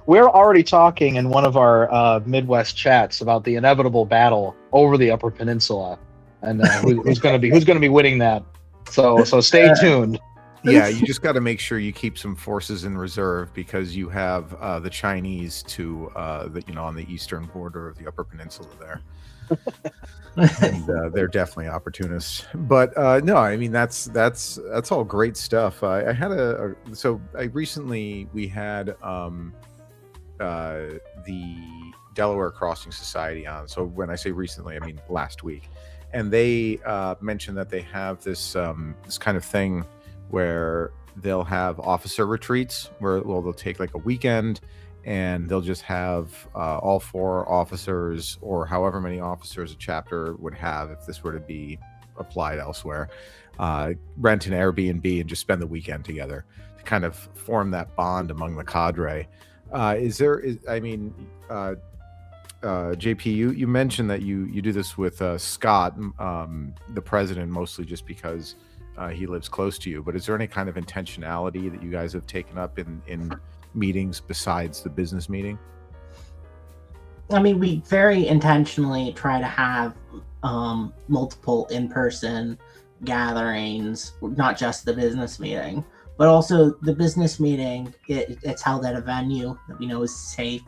We're already talking in one of our Midwest chats about the inevitable battle over the Upper Peninsula, and who's going to be winning that. So stay tuned. Yeah, you just got to make sure you keep some forces in reserve, because you have the Chinese on the eastern border of the Upper Peninsula there. And they're definitely opportunists. But no, I mean, that's all great stuff. I had we had the Delaware Crossing Society on. So when I say recently, I mean last week, and they mentioned that they have this kind of thing where they'll have officer retreats where they'll take like a weekend, and they'll just have all 4 officers, or however many officers a chapter would have if this were to be applied elsewhere, rent an Airbnb and just spend the weekend together to kind of form that bond among the cadre. JP, you mentioned that you do this with Scott, the president, mostly just because he lives close to you, but is there any kind of intentionality that you guys have taken up in meetings besides the business meeting? I mean, we very intentionally try to have multiple in-person gatherings, not just the business meeting, but also the business meeting. It's held at a venue that we know is safe,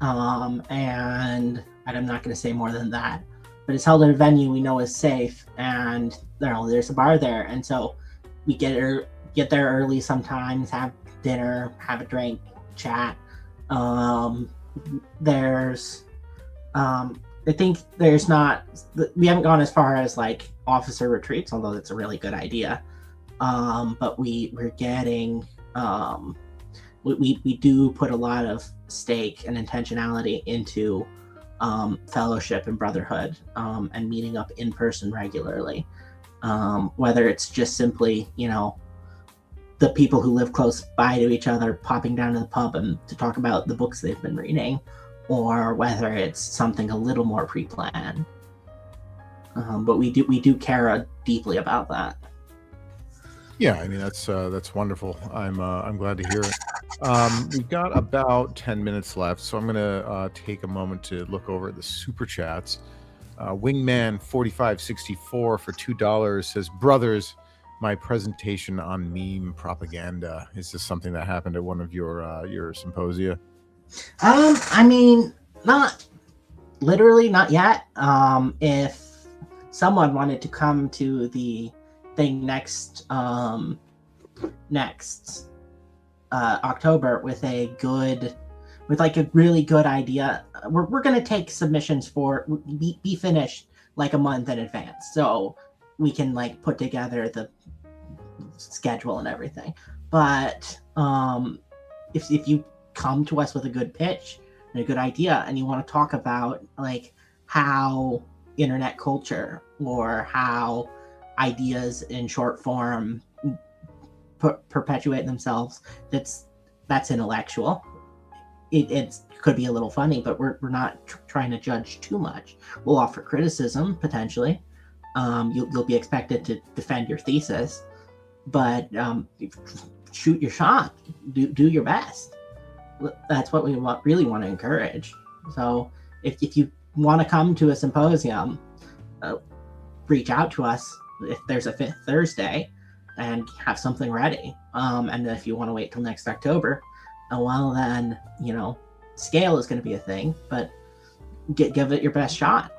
and I'm not going to say more than that, but it's held at a venue we know is safe, and there's a bar there, and so we get there early sometimes, have dinner, have a drink, chat. I think we haven't gone as far as like officer retreats, although that's a really good idea. But we're getting we do put a lot of stake and intentionality into fellowship and brotherhood, and meeting up in person regularly, whether it's just simply the people who live close by to each other popping down to the pub and to talk about the books they've been reading, or whether it's something a little more pre-planned. But we do care deeply about that. Yeah, I mean, that's wonderful. I'm glad to hear it. We've got about 10 minutes left, so I'm gonna take a moment to look over at the super chats. Wingman 4564 for $2 says, "Brothers, my presentation on meme propaganda." Is this something that happened at one of your symposia? I mean, not literally, not yet. If someone wanted to come to the thing next October with a really good idea, we're gonna take submissions for be finished like a month in advance, so we can like put together the schedule and everything. But if you come to us with a good pitch and a good idea, and you want to talk about like how internet culture or how ideas in short form perpetuate themselves, that's intellectual. It could be a little funny, but we're not trying to judge too much. We'll offer criticism potentially. You'll be expected to defend your thesis, but shoot your shot. Do your best. That's what we really want to encourage. So if you want to come to a symposium, reach out to us if there's a fifth Thursday, and have something ready. And then if you want to wait till next October, well then, scale is going to be a thing, but give it your best shot.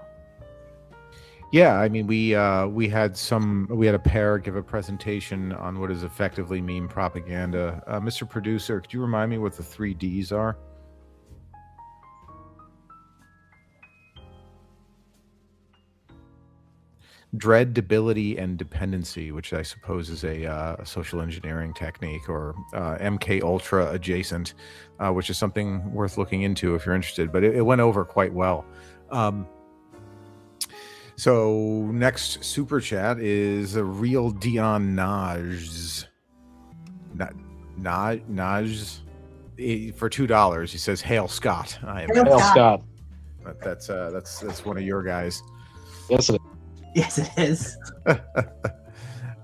Yeah, I mean, we had a pair give a presentation on what is effectively meme propaganda. Mr. Producer, could you remind me what the 3 Ds are? Dread, debility, and dependency, which I suppose is a social engineering technique, or MK Ultra adjacent, which is something worth looking into if you're interested. But it went over quite well. So next super chat is a real Dion Naj. Naj for $2. He says, "Hail Scott." Hail Scott. That's one of your guys. Yes, it is. Yes, it is.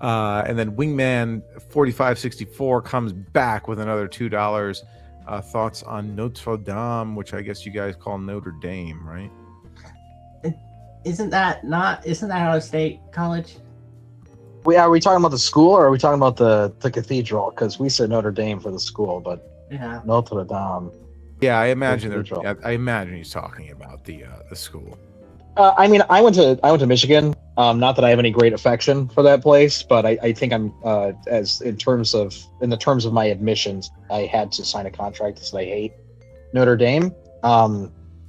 And then Wingman 4564 comes back with another $2. Thoughts on Notre Dame, which I guess you guys call Notre Dame, right? Isn't that out of state college? Are we talking about the school, or are we talking about the cathedral? Because we said Notre Dame for the school, but Yeah. Notre Dame. Yeah, I imagine he's talking about the school. I mean, I went to Michigan. Not that I have any great affection for that place, but I think I'm in the terms of my admissions, I had to sign a contract that said I hate Notre Dame.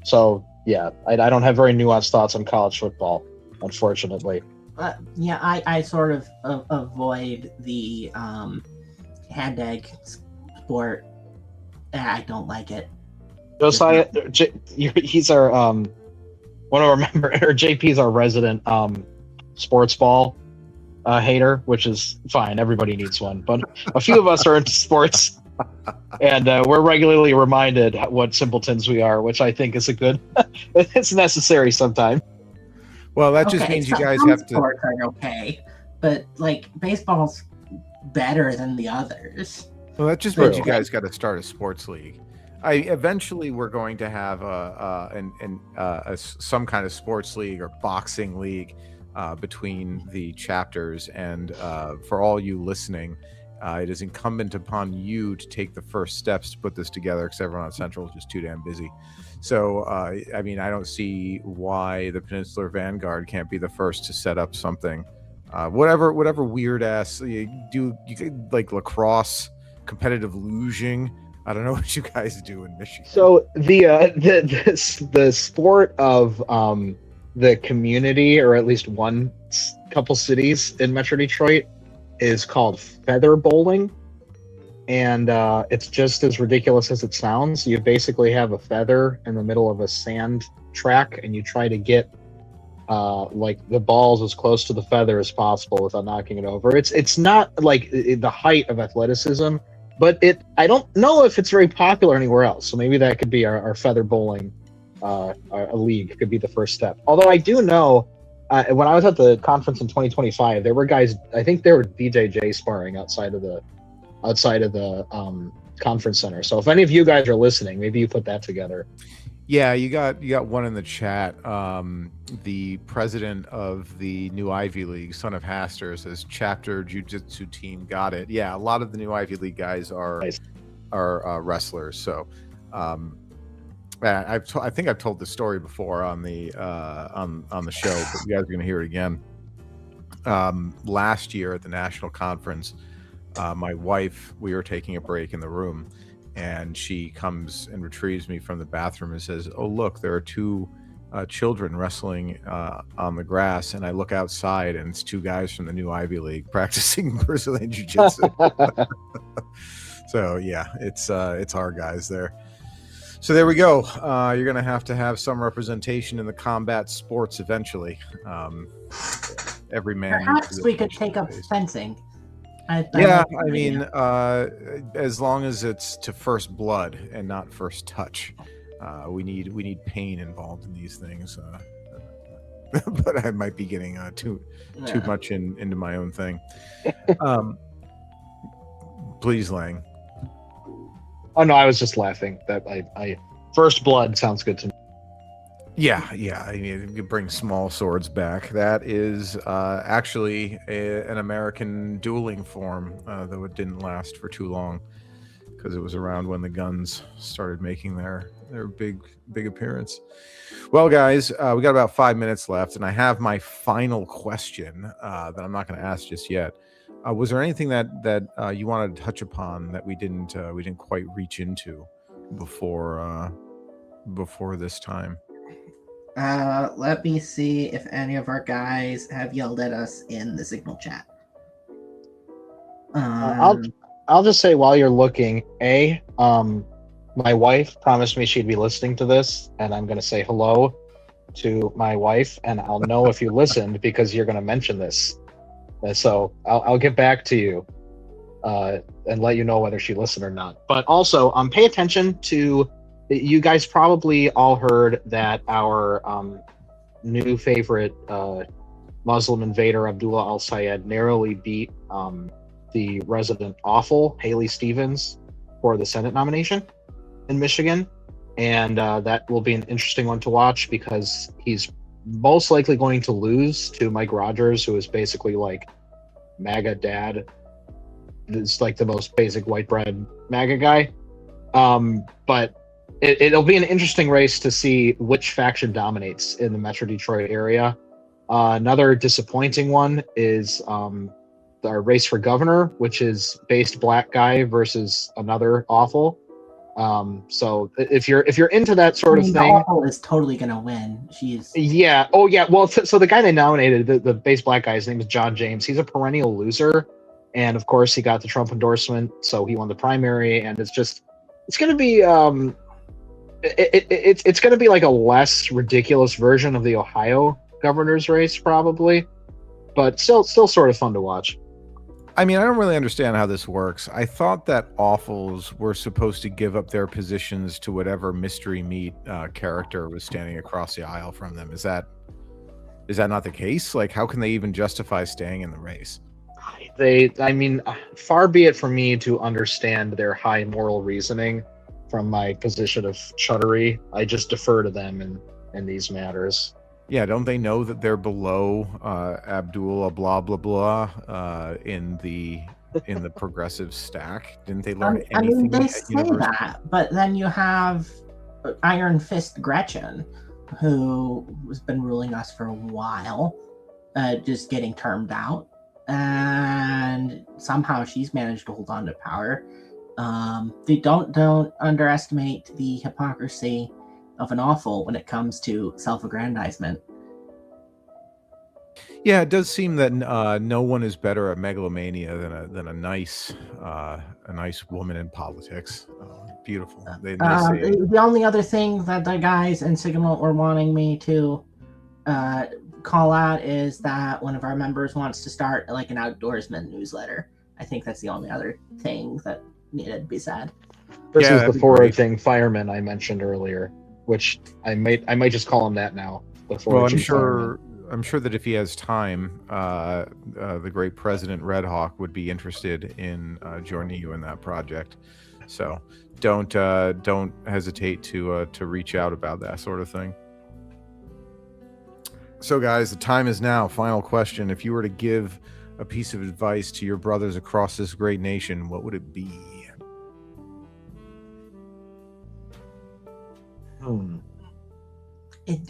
So yeah, I don't have very nuanced thoughts on college football, unfortunately. Yeah, I sort of avoid the hand egg sport. I don't like it. Josiah, he's our one of our or JP's our resident sports ball hater, which is fine. Everybody needs one, but a few of us are into sports, and we're regularly reminded what simpletons we are, which I think is it's necessary sometimes. Well, that just means you guys have to. Sports are okay, but like baseball's better than the others. Well, that just means you guys got to start a sports league. Eventually we're going to have some kind of sports league or boxing league between the chapters, and for all you listening, it is incumbent upon you to take the first steps to put this together, because everyone on Central is just too damn busy. So I mean, I don't see why the Peninsular Vanguard can't be the first to set up something. Whatever weird ass you could, like lacrosse, competitive luging. I don't know what you guys do in Michigan. So the sport of the community, or at least one couple cities in Metro Detroit, is called feather bowling, and it's just as ridiculous as it sounds. You basically have a feather in the middle of a sand track, and you try to get like the balls as close to the feather as possible without knocking it over. It's not like the height of athleticism, but I don't know if it's very popular anywhere else. So maybe that could be our feather bowling a league could be the first step. Although I do know when I was at the conference in 2025, there were guys, I think there were BJJ sparring outside of the conference center. So if any of you guys are listening, maybe you put that together. Yeah, you got one in the chat. The president of the new Ivy League, Son of Haster, says chapter jiu-jitsu team got it. Yeah, a lot of the new Ivy League guys are wrestlers. So I think I've told this story before on the show, but you guys are going to hear it again. Last year at the national conference, my wife, we were taking a break in the room, and she comes and retrieves me from the bathroom and says, "Oh, look, there are two children wrestling on the grass." And I look outside, and it's two guys from the new Ivy League practicing Brazilian Jiu-Jitsu. So yeah, it's our guys there. So there we go. You're going to have some representation in the combat sports eventually. every man. Perhaps we could take up fencing. Yeah, I mean, as long as it's to first blood and not first touch. We need pain involved in these things. But I might be getting too much into my own thing. Please, Lang. Oh no, I was just laughing. That I first blood sounds good to me. Yeah. I mean, you bring small swords back. That is actually an American dueling form, though it didn't last for too long because it was around when the guns started making their big appearance. Well, guys, we got about 5 minutes left, and I have my final question that I'm not going to ask just yet. Was there anything that you wanted to touch upon that we didn't quite reach into before this time? Let me see if any of our guys have yelled at us in the signal chat. I'll just say while you're looking, my wife promised me she'd be listening to this, and I'm going to say hello to my wife, and I'll know if you listened because you're going to mention this. So I'll get back to you and let you know whether she listened or not. But also, pay attention to, you guys probably all heard that our new favorite Muslim invader, Abdullah al-Sayed, narrowly beat the resident awful, Haley Stevens, for the Senate nomination in Michigan. And that will be an interesting one to watch because he's most likely going to lose to Mike Rogers, who is basically like MAGA dad. It's like the most basic white bread MAGA guy. But it'll be an interesting race to see which faction dominates in the Metro Detroit area. Another disappointing one is our race for governor, which is based black guy versus another awful. So if you're into that sort of thing, awful is totally gonna win. Yeah. Oh yeah. Well, so the guy they nominated, the base black guy, his name is John James. He's a perennial loser, and of course he got the Trump endorsement, so he won the primary. And it's gonna be it's gonna be like a less ridiculous version of the Ohio governor's race, probably, but still sort of fun to watch. I mean, I don't really understand how this works. I thought that awfuls were supposed to give up their positions to whatever mystery meat character was standing across the aisle from them. Is that not the case? Like, how can they even justify staying in the race? Far be it from me to understand their high moral reasoning from my position of chuddery. I just defer to them in these matters. Yeah, don't they know that they're below Abdullah blah blah blah in the progressive stack? Didn't they learn anything? I mean, they say that, but then you have Iron Fist Gretchen, who has been ruling us for a while, just getting termed out, and somehow she's managed to hold on to power. They don't underestimate the hypocrisy of an awful when it comes to self-aggrandizement. Yeah, it does seem that no one is better at megalomania than a nice woman in politics. Beautiful. The only other thing that the guys in Signal were wanting me to call out is that one of our members wants to start like an outdoorsman newsletter. I think that's the only other thing that needed to be said. This is the forward thing fireman I mentioned earlier, which I might just call him that now. Well, I'm sure that if he has time, the great President Red Hawk would be interested in joining you in that project. So don't hesitate to reach out about that sort of thing. So guys, the time is now. Final question: if you were to give a piece of advice to your brothers across this great nation, what would it be?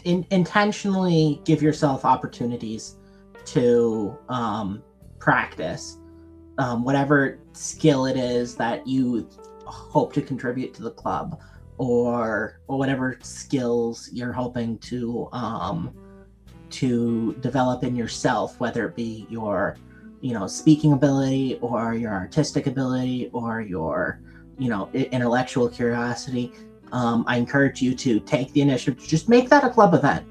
Intentionally give yourself opportunities to practice whatever skill it is that you hope to contribute to the club, or whatever skills you're hoping to develop in yourself, whether it be your speaking ability or your artistic ability or your intellectual curiosity. I encourage you to take the initiative to just make that a club event.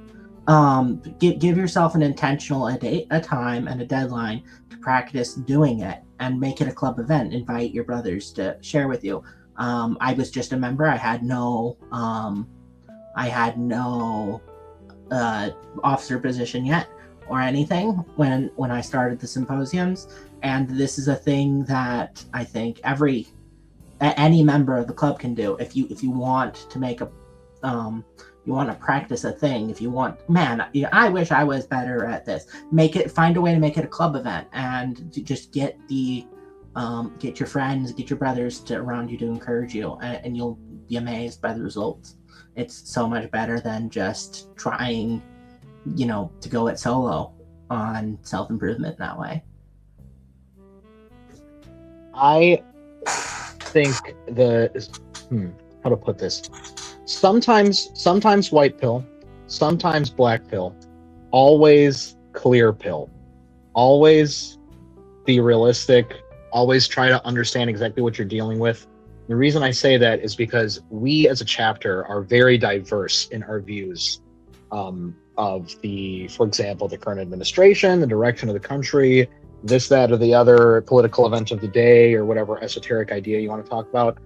give yourself an intentional a time and a deadline to practice doing it, and make it a club event. Invite your brothers to share with you. I was just a member. I had no officer position yet or anything when I started the symposiums, and this is a thing that I think any member of the club can do. If you want to make you want to practice a thing, if you want, man, I wish I was better at this. Find a way to make it a club event, and just get your friends, get your brothers around you to encourage you, and you'll be amazed by the results. It's so much better than just trying, to go it solo on self-improvement that way. I think how to put this? Sometimes white pill, sometimes black pill, always clear pill. Always be realistic. Always try to understand exactly what you're dealing with. The reason I say that is because we as a chapter are very diverse in our views of for example, the current administration, the direction of the country, this, that, or the other political event of the day, or whatever esoteric idea you want to talk about.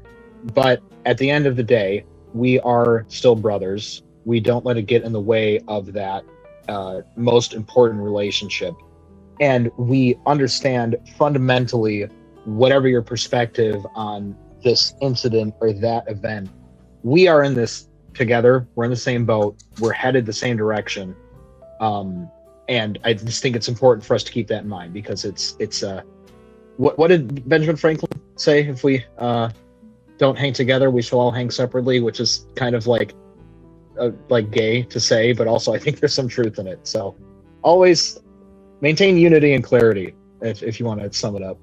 But at the end of the day, we are still brothers. We don't let it get in the way of that most important relationship. And we understand fundamentally, whatever your perspective on this incident or that event, we are in this together. We're in the same boat. We're headed the same direction. And I just think it's important for us to keep that in mind, because it's what did Benjamin Franklin say? If we don't hang together, we shall all hang separately, which is kind of like gay to say, but also I think there's some truth in it. So always maintain unity and clarity, if you want to sum it up.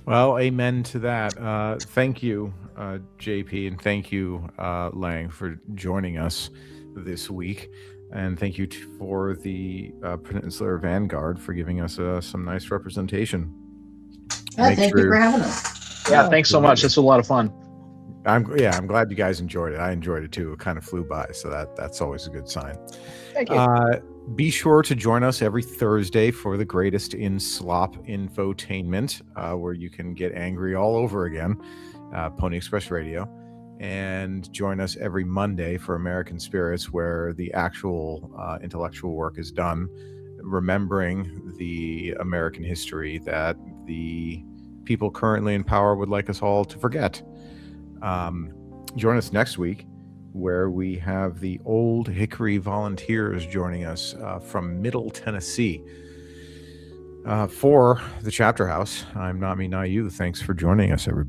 Well, amen to that. Thank you, JP, and thank you, Lang, for joining us this week. And thank you for the Peninsular Vanguard for giving us some nice representation. Yeah, thank you for having us. Yeah, thanks so much. This was a lot of fun. I'm glad you guys enjoyed it. I enjoyed it too. It kind of flew by, so that's always a good sign. Thank you. Be sure to join us every Thursday for the greatest in slop infotainment, where you can get angry all over again, Pony Express Radio. And join us every Monday for American Spirits, where the actual intellectual work is done, remembering the American history that the people currently in power would like us all to forget. Join us next week, where we have the Old Hickory Volunteers joining us from Middle Tennessee for the Chapter House. I'm NotMeNotYou. Thanks for joining us, everybody.